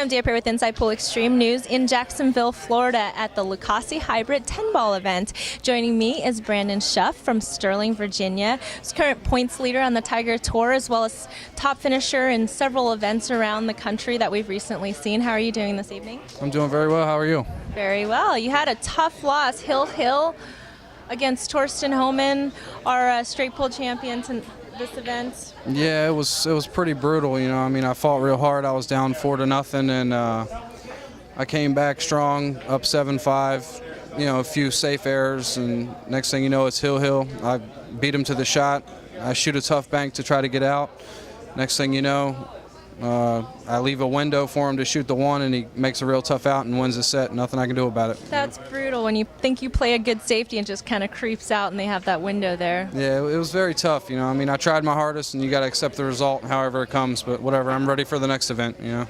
Sam Diep here with Inside Pool Extreme News in Jacksonville, Florida at the Lucasi Hybrid 10-ball event. Joining me is Brandon Shuff from Sterling, Virginia. He's current points leader on the Tiger Tour as well as top finisher in several events around the country that we've recently seen. How are you doing this evening? I'm doing very well. How are you? Very well. You had a tough loss, Hill against Torsten Homan, our straight pool champion in this event. Yeah, it was pretty brutal. You know, I mean, I fought real hard. I was down 4-0, and I came back strong, up 7-5. You know, a few safe errors, and next thing you know, it's Hill. I beat him to the shot. I shoot a tough bank to try to get out. Next thing you know, I leave a window for him to shoot the one, and he makes a real tough out and wins the set. Nothing I can do about it. That's brutal when you think you play a good safety and just kind of creeps out and they have that window there. Yeah, it was very tough. You know, I mean, I tried my hardest, and you got to accept the result however it comes. But whatever, I'm ready for the next event. You know.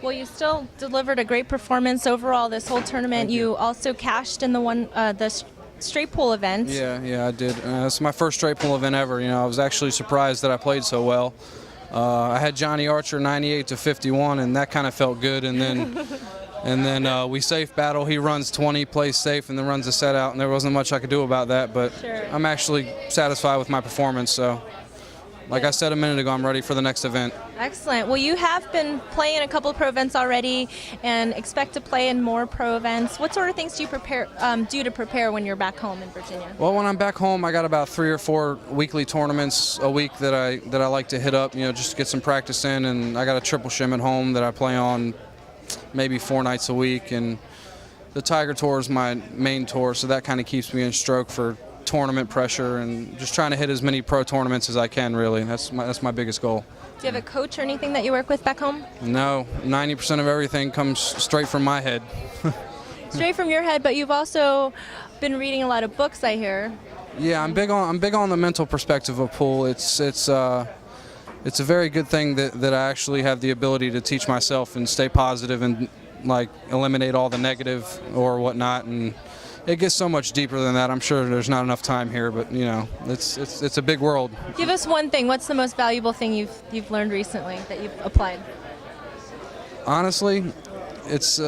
Well, you still delivered a great performance overall this whole tournament. You also cashed in the straight pool event. Yeah, I did. It's my first straight pool event ever. You know, I was actually surprised that I played so well. I had Johnny Archer 98-51, and that kind of felt good. And then we safe battle. He runs 20, plays safe, and then runs a set out. And there wasn't much I could do about that. But sure. I'm actually satisfied with my performance. So, like I said a minute ago, I'm ready for the next event. Excellent. Well, you have been playing in a couple of pro events already, and expect to play in more pro events. What sort of things do you do to prepare when you're back home in Virginia? Well, when I'm back home, I got about 3 or 4 weekly tournaments a week that I like to hit up. You know, just to get some practice in. And I got a triple shim at home that I play on maybe 4 nights a week. And the Tiger Tour is my main tour, so that kind of keeps me in stroke for tournament pressure and just trying to hit as many pro tournaments as I can. Really, that's my biggest goal. Do you have a coach or anything that you work with back home? No, 90% of everything comes straight from my head. Straight from your head, but you've also been reading a lot of books, I hear. Yeah, I'm big on the mental perspective of pool. It's a very good thing that I actually have the ability to teach myself and stay positive and like eliminate all the negative or whatnot. And it gets so much deeper than that. I'm sure there's not enough time here, but you know, it's a big world. Give us one thing. What's the most valuable thing you've learned recently that you've applied? Honestly, it's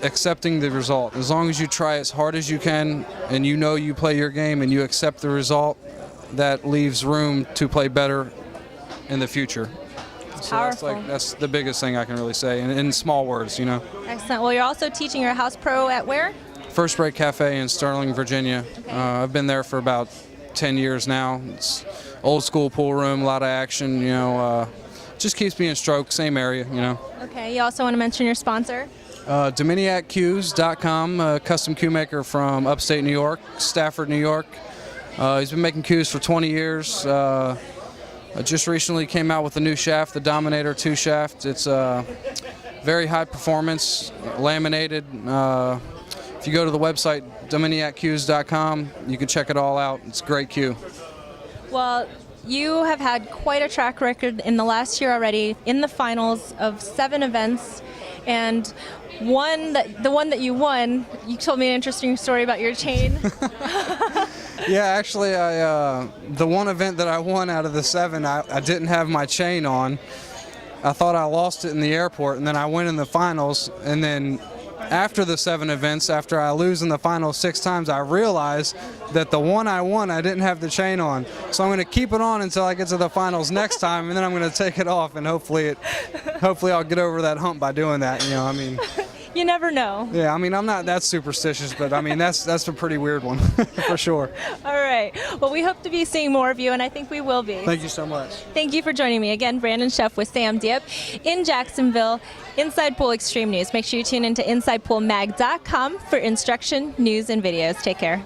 accepting the result. As long as you try as hard as you can, and you know you play your game, and you accept the result, that leaves room to play better in the future. It's so powerful. that's the biggest thing I can really say, in small words, you know. Excellent. Well, you're also teaching your house pro at where? First Break Cafe in Sterling, Virginia. Okay. I've been there for about 10 years now. It's old school pool room, a lot of action, you know, just keeps me in stroke, same area, you know. Okay, you also want to mention your sponsor? DominiacCues.com, custom cue maker from upstate New York, Stafford, New York. He's been making cues for 20 years. I just recently came out with a new shaft, the Dominator 2 shaft. It's very high performance, laminated. If you go to the website, DominiacCues.com, you can check it all out. It's a great cue. Well, you have had quite a track record in the last year already, in the finals of 7 events, and the one that you won, you told me an interesting story about your chain. Yeah, actually, the one event that I won out of the 7, I didn't have my chain on. I thought I lost it in the airport, and then I went in the finals, and then after the 7 events, after I lose in the finals 6 times, I realized that the one I won, I didn't have the chain on. So I'm going to keep it on until I get to the finals next time, and then I'm going to take it off, and hopefully I'll get over that hump by doing that. You know, I mean. You never know. Yeah, I mean, I'm not that superstitious, but I mean, that's a pretty weird one, for sure. All right. Well, we hope to be seeing more of you, and I think we will be. Thank you so much. Thank you for joining me. Again, Brandon Shuff with Sam Diep in Jacksonville, Inside Pool Extreme News. Make sure you tune into InsidePoolMag.com for instruction, news, and videos. Take care.